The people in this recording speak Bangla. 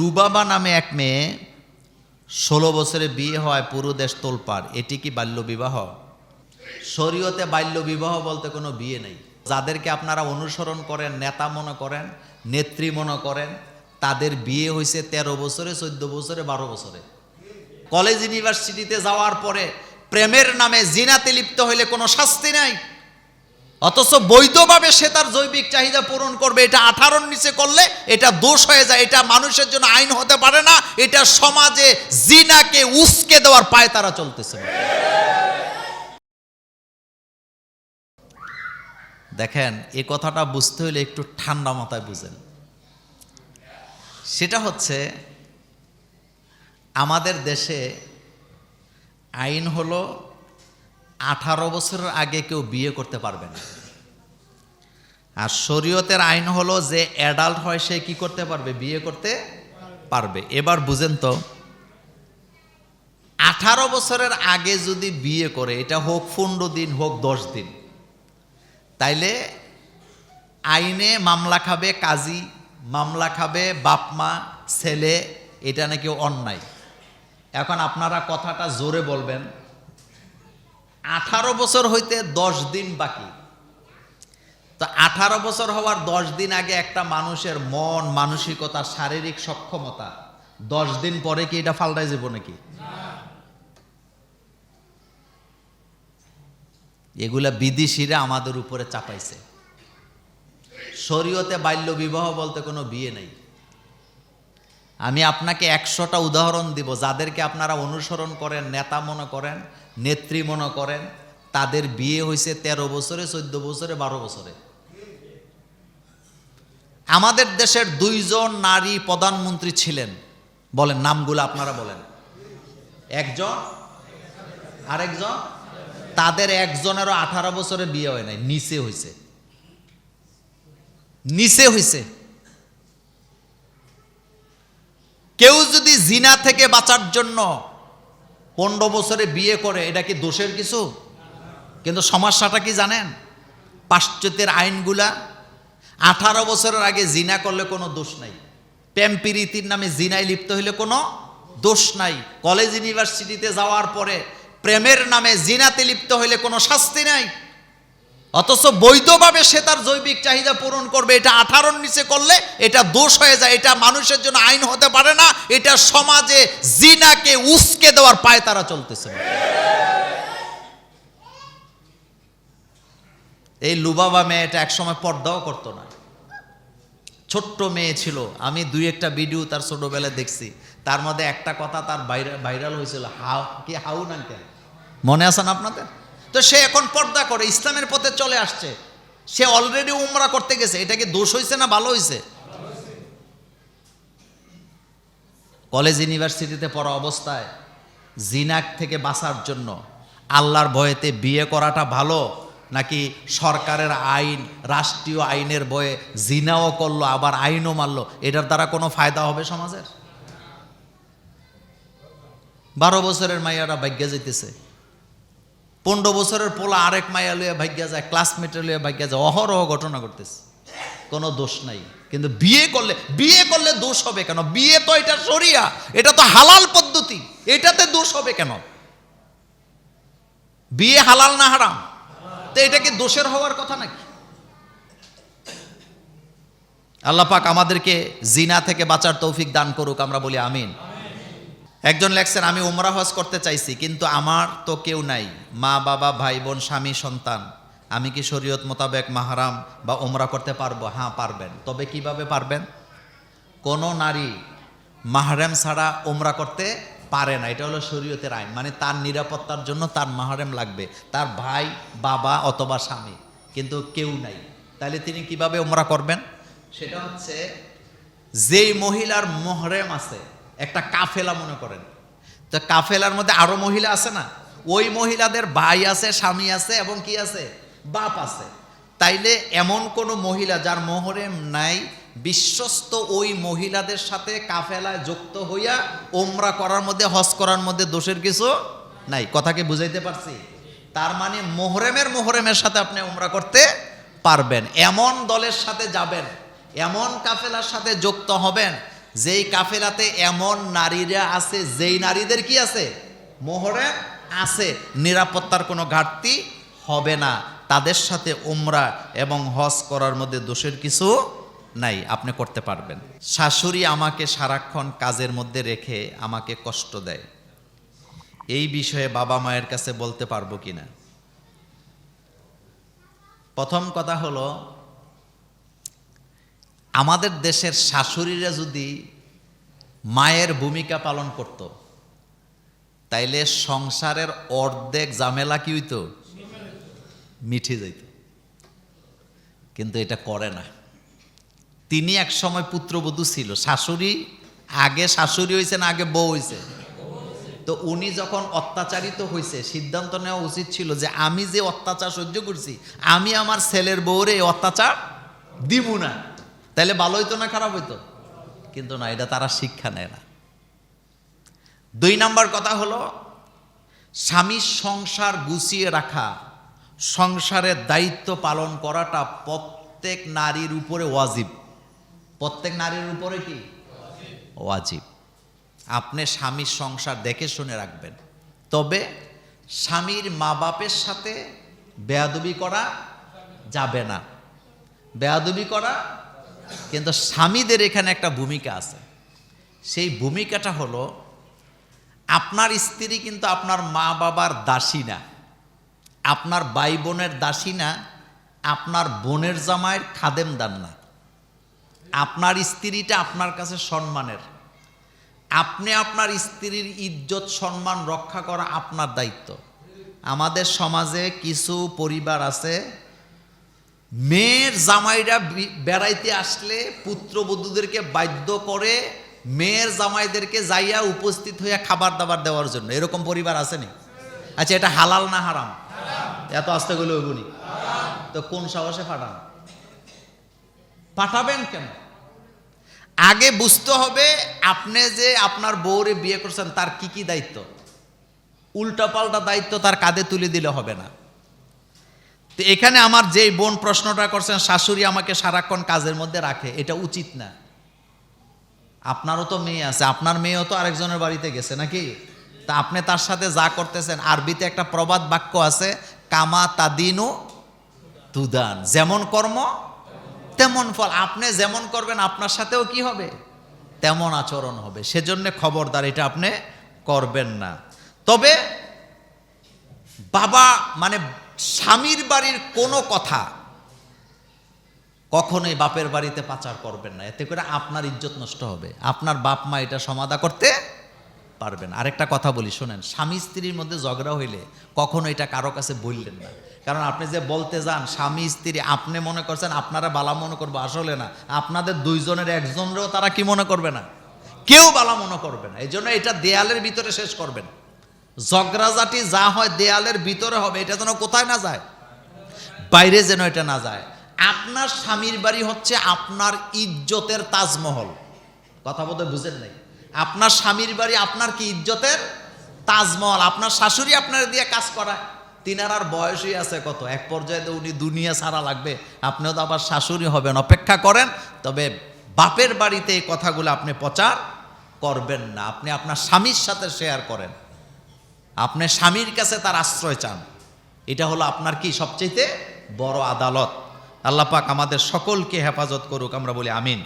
লুবাবা নামে এক মেয়ে 16 বছরে বিয়ে হয়, পুরো দেশ তোলপাড়। এটি কি বাল্য বিবাহ? শরীয়তে বাল্য বিবাহ বলতে কোনো বিয়ে নেই। যাদেরকে আপনারা অনুসরণ করেন, নেতা মনে করেন, নেত্রী মনে করেন, তাদের বিয়ে হয়েছে 13 বছরে, 14 বছরে, 12 বছরে। কলেজ ইউনিভার্সিটিতে যাওয়ার পরে প্রেমের নামে জিনাতে লিপ্ত হইলে কোনো শাস্তি নাই, অথচ বৈধভাবে সে তার জৈবিক চাহিদা পূরণ করবে। এটা 18-র নিচে করলে এটা দোষ হয়ে যায়। এটা মানুষের জন্য আইন হতে পারে না। এটা সমাজে জিনাকে উস্কে দেওয়ার পায় তারা চলতেছে। দেখেন, এই কথাটা বুঝতে হলে একটু ঠান্ডা মাথায় বুঝেন। সেটা হচ্ছে, আমাদের দেশে আইন হলো 18 বছরের আগে কেউ বিয়ে করতে পারবে না। আর শরীয়তের আইন হলো যে অ্যাডাল্ট হয় সে কি করতে পারবে? বিয়ে করতে পারবে। এবার বুঝেন তো, 18 বছরের আগে যদি বিয়ে করে, এটা হোক 15 দিন হোক 10 দিন, তাইলে আইনে মামলা খাবে কাজী, মামলা খাবে বাপ মা, ছেলে। এটা নাকি অন্যায়। এখন আপনারা কথাটা জোরে বলবেন, 18 বছর হইতে 10 দিন বাকি। তো 18 বছর হওয়ার 10 দিন আগে একটা মানুষের মন, মানসিকতা, শারীরিক সক্ষমতা 10 দিন পরে কি এটা পাল্টায় যাব নাকি? এগুলা বিদেশিরা আমাদের উপরে চাপাইছে। শরীয়তে বাল্য বিবাহ বলতে কোনো বিয়ে নেই। আমি আপনাকে 100টা উদাহরণ দিব, যাদেরকে আপনারা অনুসরণ করেন, নেতা মনে করেন, নেত্রী মনে করেন, তাদের বিয়ে হয়েছে 13 বছরে, 14 বছরে, 12 বছরে। আমাদের দেশের 2 জন নারী প্রধানমন্ত্রী ছিলেন, বলেন নামগুলো আপনারা বলেন। একজন, আরেকজন, তাদের একজনেরও 18 বছরে বিয়ে হয় নাই, নিচে হয়েছে, নিচে হয়েছে। কেউ যদি জিনা থেকে বাঁচার জন্য 15 বছরে বিয়ে করে, এটা কি দোষের কিছু? কিন্তু সমস্যাটা কি জানেন? পাশ্চাত্যের আইনগুলা 18 বছরের আগে জিনা করলে কোনো দোষ নাই। প্রেম প্রীতির নামে জিনায় লিপ্ত হইলে কোনো দোষ নাই। কলেজ ইউনিভার্সিটিতে যাওয়ার পরে প্রেমের নামে জিনাতে লিপ্ত হইলে কোনো শাস্তি নাই, অথচ বৈধভাবে সে তার জৈবিক চাহিদা পূরণ করবে। এটা 18-র নিচে করলে এটা দোষ হয়ে যায়। এটা মানুষের জন্য আইন হতে পারে না। এটা সমাজে জিনাকে উস্কে দেওয়ার পায় তারা চলতেছে। এই লুবাবা মেয়েটা একসময় পর্দাও করতো না, ছোট্ট মেয়ে ছিল। আমি 2-একটা ভিডিও তার ছোটবেলায় দেখছি, তার মধ্যে একটা কথা তার ভাইরাল হয়েছিল, হাউ না কেন, মনে আছে না আপনাদের? তো সে এখন পর্দা করে, ইসলামের পথে চলে আসছে। সে অলরেডি উমরা করতে গেছে। এটা কি দোষ হয়েছে না ভালো হয়েছে? কলেজ ইউনিভার্সিটিতে পড়া অবস্থায় জিনাক থেকে বাঁচার জন্য আল্লাহর ভয়েতে বিয়ে করাটা ভালো, নাকি সরকারের আইন, রাষ্ট্রীয় আইনের ভয়ে জিনাও করলো আবার আইনও মারলো, এটার দ্বারা কোনো ফায়দা হবে সমাজের? 12 বছরের মাইয়ারা ভাগ্যা যেতেছে, 15 বছরের পোলা আরেক মাইয়া লইয়া ভাগ্যা যায়, ক্লাসমেটে লইয়া ভাগ্যা যায়, অহরহ ঘটনা ঘটতেছে। কোনো দোষ নাই। কিন্তু বিয়ে করলে দোষ হবে কেন? বিয়ে তো এটা শরিয়া, এটা তো হালাল পদ্ধতি, এটাতে দোষ হবে কেন? বিয়ে হালাল না হারাম? তো এটা কি দোষের হওয়ার কথা নাকি? আল্লাহ পাক আমাদেরকে জিনা থেকে বাঁচার তৌফিক দান করুক, আমরা বলি আমিন। একজন লেখছেন, আমি উমরা হজ করতে চাইছি, কিন্তু আমার তো কেউ নাই, মা বাবা, ভাই বোন, স্বামী, সন্তান। আমি কি শরীয়ত মোতাবেক মাহরাম বা উমরা করতে পারবো? হ্যাঁ পারবেন। তবে কিভাবে পারবেন? কোনো নারী মাহরাম ছাড়া উমরা করতে পারে না। এটা হলো শরীয়তের আইন। মানে তার নিরাপত্তার জন্য তার মাহরাম লাগবে, তার ভাই, বাবা অথবা স্বামী, কিন্তু কেউ নাই। তাহলে তিনি কিভাবে উমরা করবেন? সেটা হচ্ছে, যেই মহিলার মুহরম আছে, একটা কাফেলা মনে করেন, তো কাফেলার মধ্যে আরো মহিলা আছে না, ওই মহিলাদের ভাই আছে, স্বামী আছে এবং কি আছে, বাপ আছে। তাইলে এমন কোন মহিলা যার মুহরম নাই, বিশ্বস্ত ওই মহিলাদের সাথে কাফেলায় যুক্ত হইয়া উমরা করার মধ্যে, হজ করার মধ্যে দোষের কিছু নাই। কথাকে বুঝাইতে পারছি? তার মানে মুহরমের সাথে আপনি উমরা করতে পারবেন। এমন দলের সাথে যাবেন, এমন কাফেলার সাথে যুক্ত হবেন যেই কাফেলাতে এমন নারীরা আছে যেই নারীদের কি আছে, মোহরে আছে, নিরাপত্তার কোনো ঘাটতি হবে না, তাদের সাথে উমরা এবং হজ করার মধ্যে দোষের কিছু নাই, আপনি করতে পারবেন। শাশুড়ি আমাকে সারাক্ষণ কাজের মধ্যে রেখে আমাকে কষ্ট দেয়, এই বিষয়ে বাবা মায়ের কাছে বলতে পারবো কিনা? প্রথম কথা হলো, আমাদের দেশের শাশুড়িরা যদি মায়ের ভূমিকা পালন করত, তাইলে সংসারের অর্ধেক ঝামেলা কি হইতো, মিঠে যাইত। কিন্তু এটা করে না। তিনি এক সময় পুত্রবধূ ছিল, শাশুড়ি আগে শাশুড়ি হয়েছে না আগে বউ হয়েছে? তো উনি যখন অত্যাচারিত হয়েছে, সিদ্ধান্ত নেওয়া উচিত ছিল যে আমি যে অত্যাচার সহ্য করছি, আমি আমার ছেলের বউরে এই অত্যাচার দিব না। তাইলে ভালো হইতো না খারাপ হইতো? কিন্তু না, এটা তারা শিক্ষা নেয় না। 2 নাম্বার কথা হলো, স্বামীর সংসার গুছিয়ে রাখা, সংসারের দায়িত্ব পালন করাটা প্রত্যেক নারীর উপরে ওয়াজিব। প্রত্যেক নারীর উপরে কি ওয়াজিব। আপনি স্বামীর সংসার দেখে শুনে রাখবেন। তবে স্বামীর মা বাপের সাথে বেয়াদবি করা যাবে না, বেয়াদবি করা। কিন্তু স্বামীদের এখানে একটা ভূমিকা আছে। সেই ভূমিকাটা হলো, আপনার স্ত্রী কিন্তু আপনার মা বাবার দাসী না, আপনার ভাই বোনের দাসী না, আপনার বোনের জামাইয়ের খাদেমদার না। আপনার স্ত্রীটা আপনার কাছে সম্মানের। আপনি আপনার স্ত্রীর ইজ্জত সম্মান রক্ষা করা আপনার দায়িত্ব। আমাদের সমাজে কিছু পরিবার আছে, মেয়ের জামাইরা বেড়াইতে আসলে পুত্রবধূদেরকে বাধ্য করে মেয়ের জামাইদেরকে যাইয়া উপস্থিত হইয়া খাবার দাবার দেওয়ার জন্য। এরকম পরিবার আসেনি? আচ্ছা, এটা হালাল না হারাম? এত আস্তে গেলে ওগুনি তো কোন সাহসে পাঠান? পাঠাবেন কেন? আগে বুঝতে হবে আপনি যে আপনার বউরে বিয়ে করছেন তার কি কি দায়িত্ব। উল্টাপাল্টা দায়িত্ব তার কাঁধে তুলে দিলে হবে না। তো এখানে আমার যেই বোন প্রশ্নটা করছেন, শাশুড়ি আমাকে সারাক্ষণ কাজের মধ্যে রাখে, এটা উচিত না। আপনারও তো মেয়ে আছে, আপনার মেয়েও তো আরেকজনের বাড়িতে গেছে নাকি? তা আপনি তার সাথে যা করতেছেন, আরবিতে একটা প্রবাদ বাক্য আছে, কামা তাদিনু তুদান, যেমন কর্ম তেমন ফল। আপনি যেমন করবেন আপনার সাথেও কি হবে, তেমন আচরণ হবে। সেজন্য খবরদার, এটা আপনি করবেন না। তবে বাবা মানে স্বামীর বাড়ির কোনো কথা কখনোই বাপের বাড়িতে পাচার করবেন না, এতে করে আপনার ইজ্জত নষ্ট হবে। আপনার বাপ মা এটা সমাধা করতে পারবেন। আরেকটা কথা বলি, শোনেন, স্বামী স্ত্রীর মধ্যে ঝগড়া হইলে কখনো এটা কারো কাছে বললেন না। কারণ আপনি যে বলতে যান স্বামী স্ত্রী, আপনি মনে করছেন আপনারা বালা মনে করবো, আসলে না। আপনাদের দুইজনের একজনেরও তারা কি মনে করবে না, কেউ বালা মনে করবে না। এই জন্য এটা দেয়ালের ভিতরে শেষ করবেন। ঝগড়াঝাটি যা হয় দেয়ালের ভিতরে হবে, এটা যেন কোথায় না যায়, বাইরে যেন এটা না যায়। আপনার স্বামীর বাড়ি হচ্ছে আপনার ইজ্জতের তাজমহল। কথা বলতে বুঝেন নাই? আপনার স্বামীর বাড়ি আপনার কি ইজ্জতের তাজমহল। আপনার শাশুড়ি আপনার দিয়ে কাজ করায়, তিনার আর বয়সই আছে কত, এক পর্যায়ে তো উনি দুনিয়া ছাড়া লাগবে, আপনিও তো আবার শাশুড়ি হবেন। অপেক্ষা করেন। তবে বাপের বাড়িতে এই কথাগুলো আপনি প্রচার করবেন না। আপনি আপনার স্বামীর সাথে শেয়ার করেন, আপনি স্বামীর কাছে তার আশ্রয় চান। এটা হলো আপনার কি সবচেয়ে বড় আদালত। আল্লাহ পাক আমাদের সকলকে হেফাজত করুক, আমরা বলি আমিন।